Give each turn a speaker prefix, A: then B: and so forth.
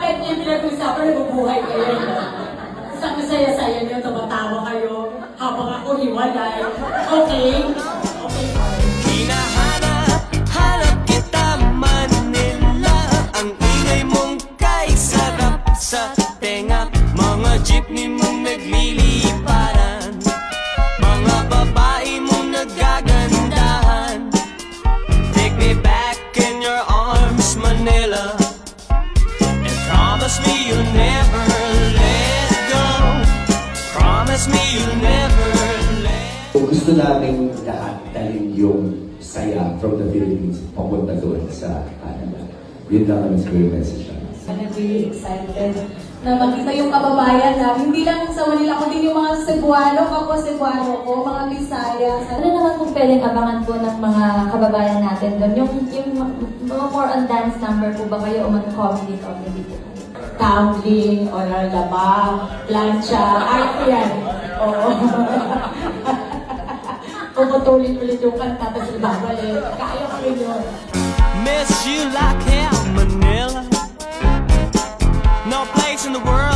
A: kahit niyo yung pinag-usapan, nabubuhay kayo. Isang saya-saya niyo, tumatawa kayo, habang ako hiwalay. Okay? Okay.
B: Hinahanap kita Manila. Ang ingay mong kay sarap sa tenga. Mga jeepney mong nagliliparan, mga babae mong nagagandahan. Take me back in your arms, Manila, and promise me you'll never let go. Promise me you'll never let
C: Kung gusto namin lahat dalhin yung saya from the Philippines papunta doon sa Canada. Yun lang naman siguro yung message namin.
A: I'm really excited na makita yung kababayan na hindi lang sa Manila, kundi yung mga Cebuano, kapwa Cebuano ko, mga Bisaya.
D: Ano naman kung pwedeng abangan po ng mga kababayan natin doon? Yung mga more on dance number po ba kayo o mag-comedy po kayo?
A: Tumbling, oral laba, plancha, art yan. Oo. Puputulin-ulit yung kanta, tapos ibabalik. Kaya ko rin yun.
B: miss you like hell, Manila. No place in the world